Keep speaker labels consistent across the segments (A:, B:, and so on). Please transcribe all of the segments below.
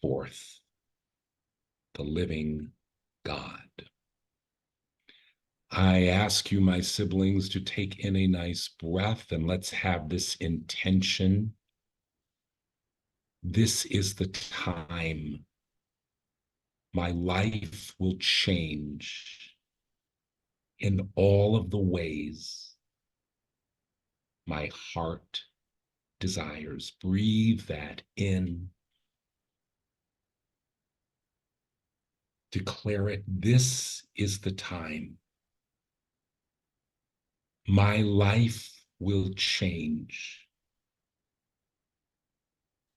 A: forth the living God. I ask you, my siblings, to take in a nice breath, and let's have this intention. This is the time my life will change in all of the ways my heart desires. Breathe that in. Declare it. This is the time my life will change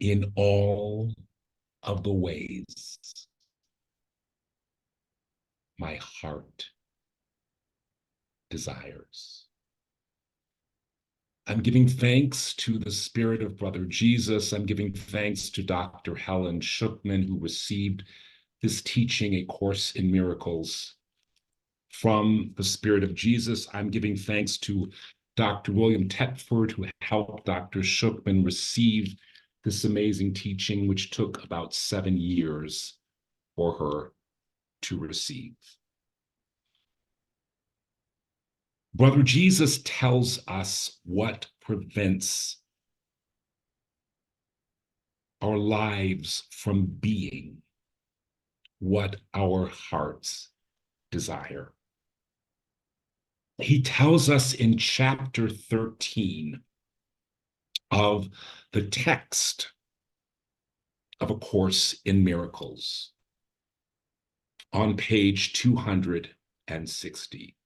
A: in all of the ways my heart desires. I'm giving thanks to the Spirit of Brother Jesus. I'm giving thanks to Dr. Helen Schuckman, who received this teaching, A Course in Miracles, from the Spirit of Jesus. I'm giving thanks to Dr. William Tetford, who helped Dr. Schuckman receive this amazing teaching, which took about 7 years for her to receive. Brother Jesus tells us what prevents our lives from being what our hearts desire. He tells us in chapter 13 of the text of A Course in Miracles on page 260.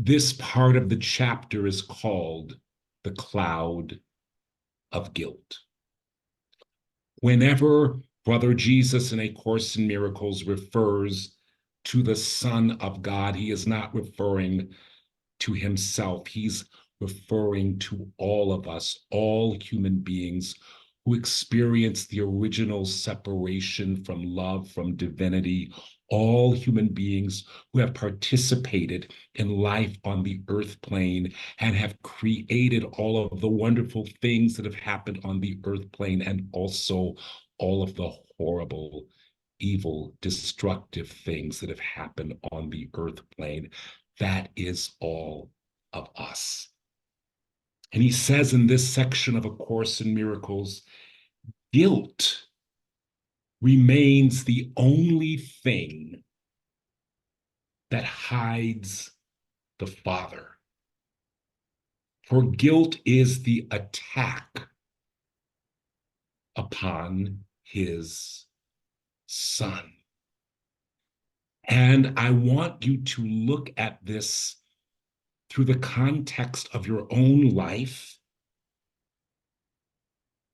A: This part of the chapter is called the cloud of guilt. Whenever Brother Jesus in A Course in Miracles refers to the Son of God, he is not referring to himself. He's referring to all of us, all human beings who experience the original separation from love, from divinity, all human beings who have participated in life on the earth plane and have created all of the wonderful things that have happened on the earth plane, and also all of the horrible, evil, destructive things that have happened on the earth plane. That is all of us. And he says in this section of A Course in Miracles, guilt remains the only thing that hides the Father. For guilt is the attack upon his Son. And I want you to look at this through the context of your own life,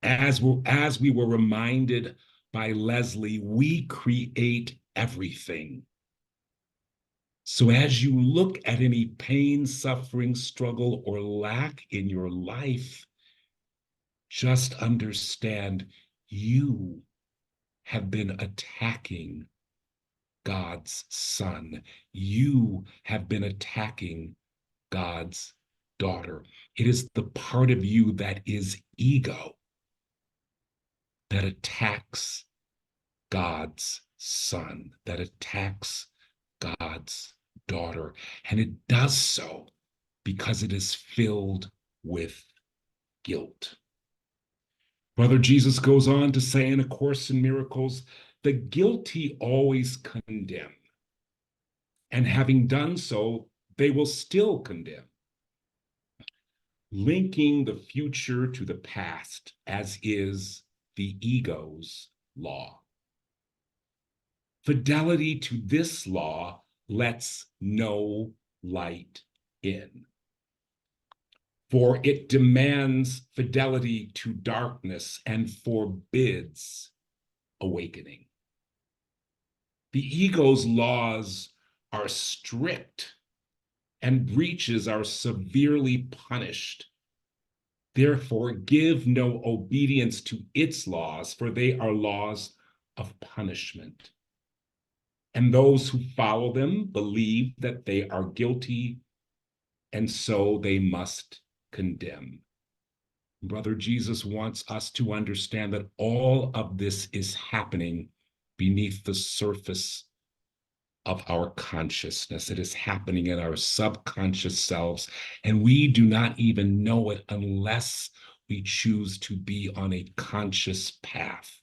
A: as we were reminded by Leslie, we create everything. So as you look at any pain, suffering, struggle, or lack in your life, just understand you have been attacking God's Son. You have been attacking God's daughter. It is the part of you that is ego that attacks God's Son, that attacks God's daughter. And it does so because it is filled with guilt. Brother Jesus goes on to say in A Course in Miracles, the guilty always condemn, and having done so, they will still condemn, linking the future to the past, as is the ego's law. Fidelity to this law lets no light in, for it demands fidelity to darkness and forbids awakening. The ego's laws are strict, and breaches are severely punished. Therefore, give no obedience to its laws, for they are laws of punishment. And those who follow them believe that they are guilty, and so they must condemn. Brother Jesus wants us to understand that all of this is happening beneath the surface of our consciousness. It is happening in our subconscious selves, and we do not even know it unless we choose to be on a conscious path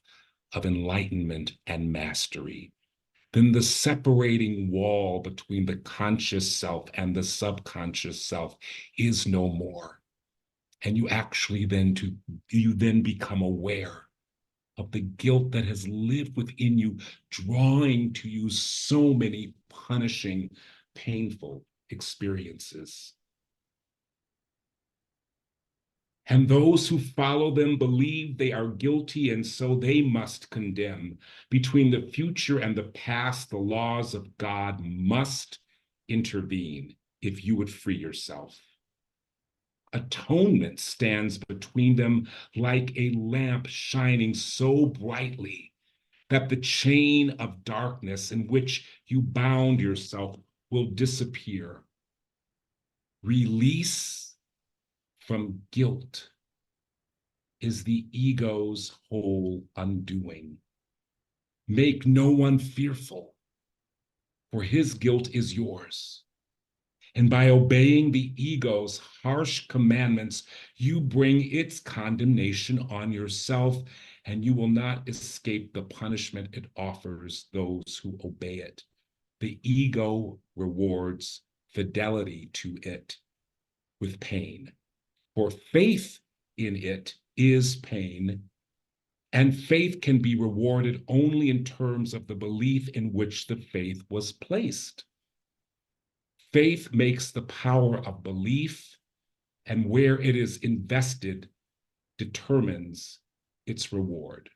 A: of enlightenment and mastery. Then the separating wall between the conscious self and the subconscious self is no more. And you then become aware of the guilt that has lived within you, drawing to you so many punishing, painful experiences. And those who follow them believe they are guilty, and so they must condemn. Between the future and the past, the laws of God must intervene if you would free yourself. Atonement stands between them like a lamp shining so brightly that the chain of darkness in which you bound yourself will disappear. Release from guilt is the ego's whole undoing. Make no one fearful, for his guilt is yours. And by obeying the ego's harsh commandments, you bring its condemnation on yourself, and you will not escape the punishment it offers those who obey it. The ego rewards fidelity to it with pain, for faith in it is pain, and faith can be rewarded only in terms of the belief in which the faith was placed. Faith makes the power of belief, and where it is invested determines its reward.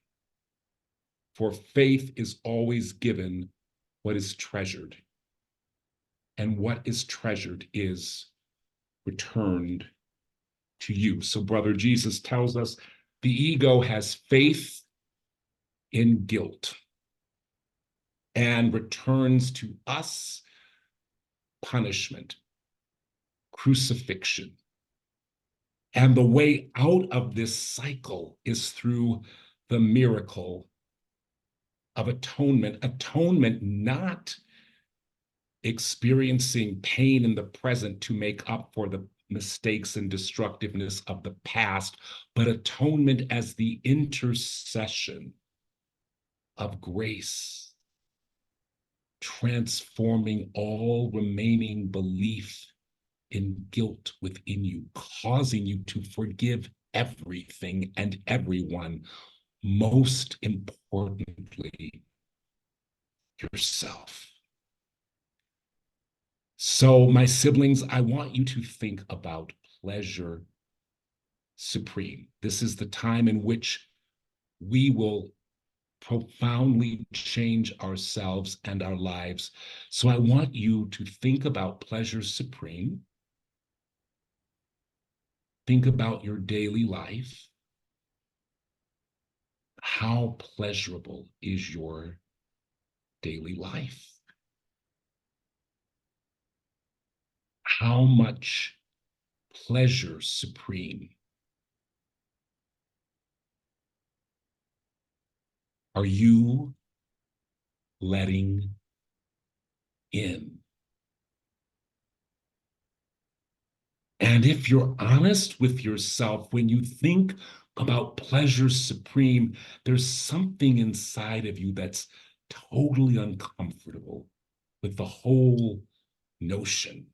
A: For faith is always given what is treasured, and what is treasured is returned to you. So, brother, Jesus tells us the ego has faith in guilt and returns to us punishment, crucifixion. And the way out of this cycle is through the miracle of atonement. Atonement, not experiencing pain in the present to make up for the mistakes and destructiveness of the past, but atonement as the intercession of grace, transforming all remaining belief in guilt within you, causing you to forgive everything and everyone, most importantly, yourself. So, my siblings, I want you to think about pleasure supreme. This is the time in which we will profoundly change ourselves and our lives. So I want you to think about pleasure supreme. Think about your daily life. How pleasurable is your daily life? How much pleasure supreme are you letting in? And if you're honest with yourself, when you think about pleasure supreme, there's something inside of you that's totally uncomfortable with the whole notion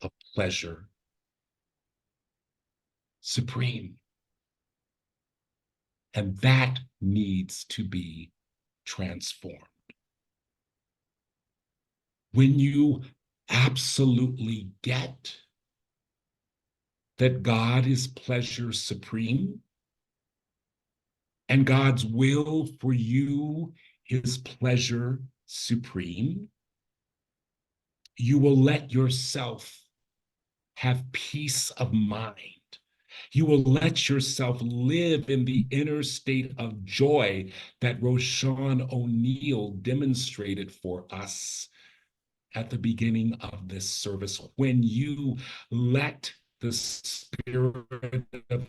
A: of pleasure supreme. And that needs to be transformed. When you absolutely get that God is pleasure supreme and God's will for you is pleasure supreme, you will let yourself have peace of mind. You will let yourself live in the inner state of joy that Roshan O'Neill demonstrated for us at the beginning of this service. When you let the Spirit of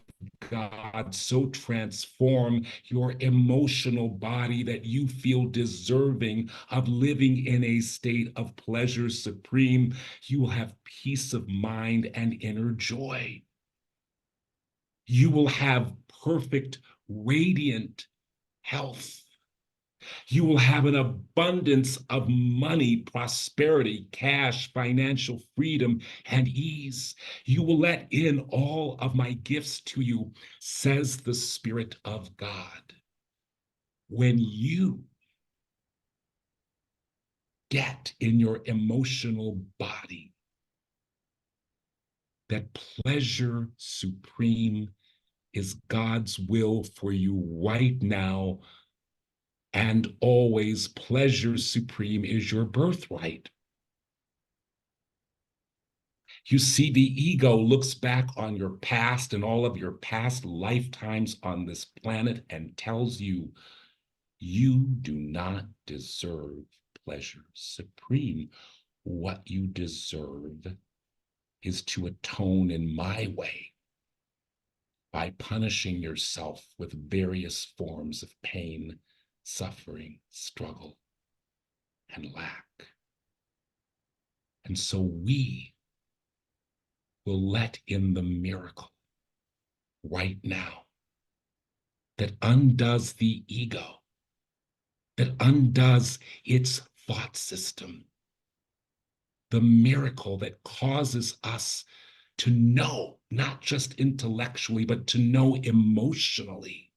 A: God so transform your emotional body that you feel deserving of living in a state of pleasure supreme. You will have peace of mind and inner joy. You will have perfect, radiant health. You will have an abundance of money, prosperity, cash, financial freedom, and ease. You will let in all of my gifts to you, says the Spirit of God. When you get in your emotional body that pleasure supreme is God's will for you right now, and always pleasure supreme is your birthright. You see, the ego looks back on your past and all of your past lifetimes on this planet and tells you, you do not deserve pleasure supreme. What you deserve is to atone in my way by punishing yourself with various forms of pain, suffering, struggle, and lack. And so we will let in the miracle right now that undoes the ego, that undoes its thought system, the miracle that causes us to know, not just intellectually, but to know emotionally,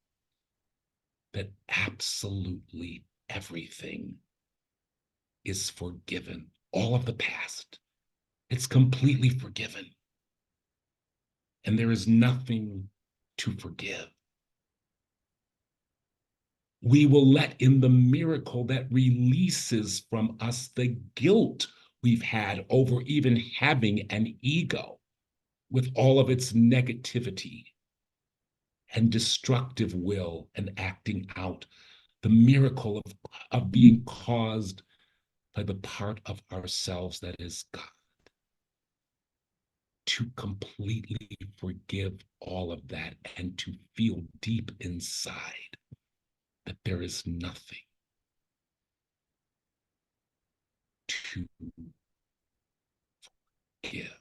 A: that absolutely everything is forgiven. All of the past, it's completely forgiven. And there is nothing to forgive. We will let in the miracle that releases from us the guilt we've had over even having an ego with all of its negativity and destructive will and acting out, the miracle of being caused by the part of ourselves that is God, to completely forgive all of that and to feel deep inside that there is nothing to give.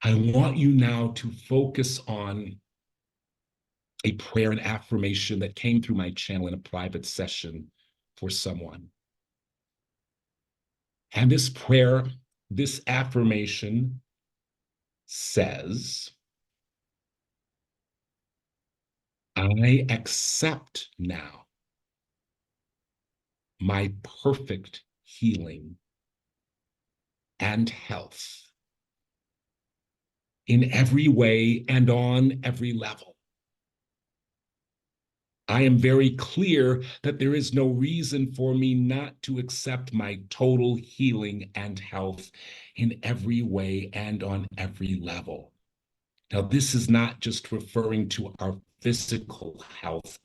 A: I want you now to focus on a prayer and affirmation that came through my channel in a private session for someone. And this prayer, this affirmation says, I accept now my perfect healing and health in every way and on every level. I am very clear that there is no reason for me not to accept my total healing and health in every way and on every level. Now, this is not just referring to our physical health.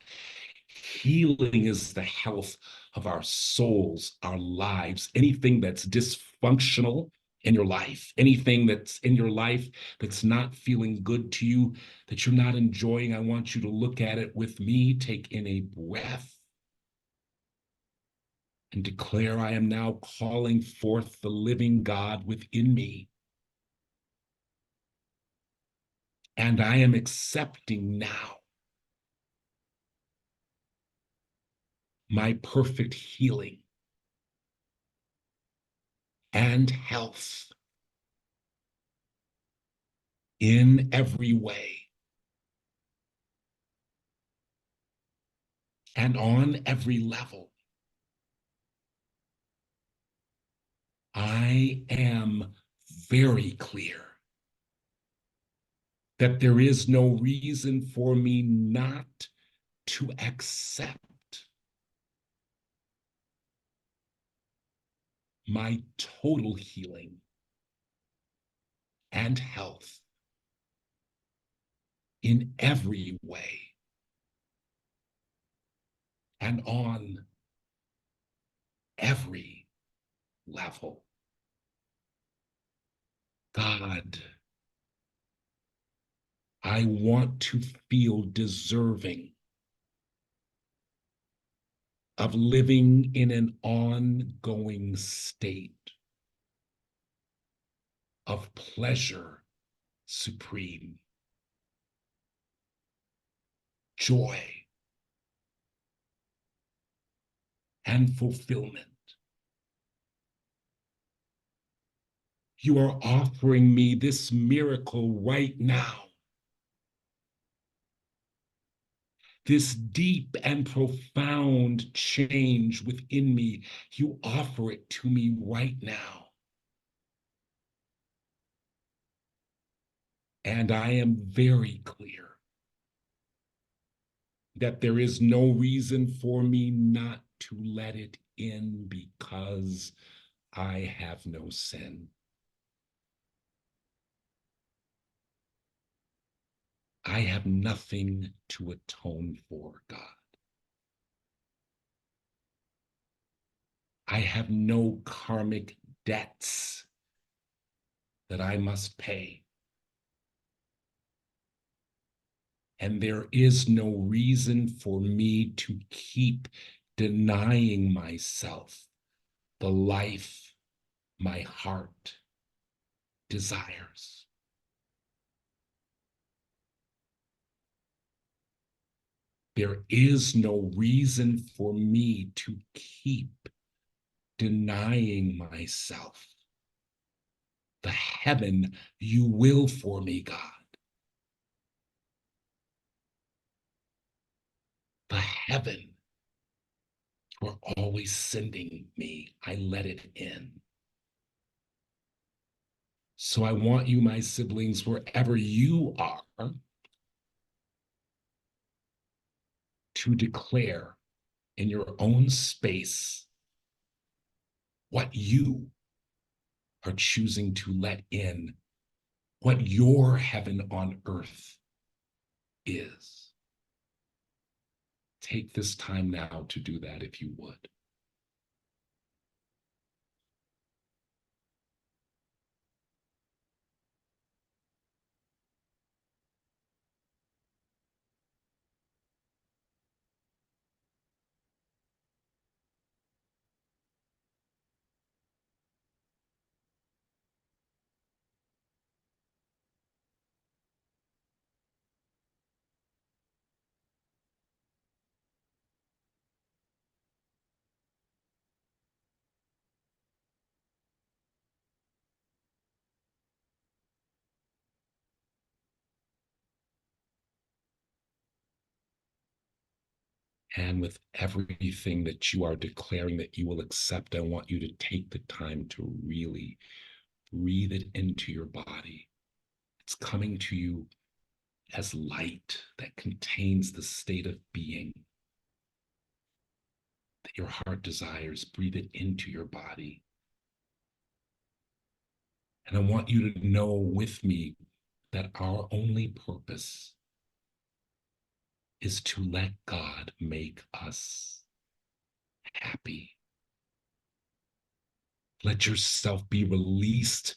A: Healing is the health of our souls, our lives, anything that's dysfunctional in your life, anything that's in your life that's not feeling good to you, that you're not enjoying. I want you to look at it with me, take in a breath, and declare, I am now calling forth the living God within me. And I am accepting now my perfect healing and health in every way and on every level. I am very clear that there is no reason for me not to accept my total healing and health in every way and on every level. God, I want to feel deserving of living in an ongoing state of pleasure supreme, joy, and fulfillment. You are offering me this miracle right now, this deep and profound change within me. You offer it to me right now. And I am very clear that there is no reason for me not to let it in because I have no sin. I have nothing to atone for, God. I have no karmic debts that I must pay. And there is no reason for me to keep denying myself the life my heart desires. There is no reason for me to keep denying myself the heaven you will for me, God. The heaven you're always sending me. I let it in. So I want you, my siblings, wherever you are, to declare in your own space what you are choosing to let in, what your heaven on earth is. Take this time now to do that if you would. And with everything that you are declaring that you will accept, I want you to take the time to really breathe it into your body. It's coming to you as light that contains the state of being that your heart desires. Breathe it into your body. And I want you to know with me that our only purpose is to let God make us happy. Let yourself be released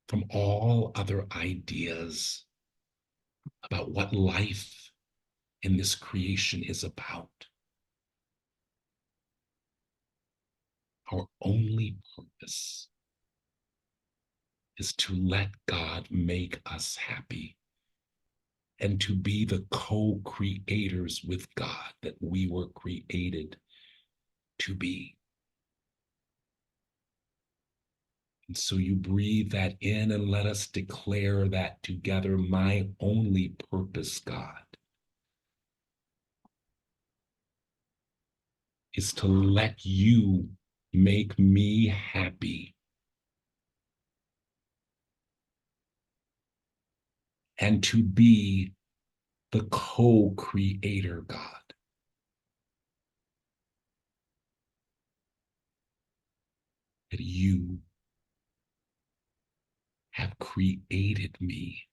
A: from all other ideas about what life in this creation is about. Our only purpose is to let God make us happy and to be the co-creators with God that we were created to be. And so you breathe that in and let us declare that together. My only purpose, God, is to let you make me happy and to be the co-creator, God. That you have created me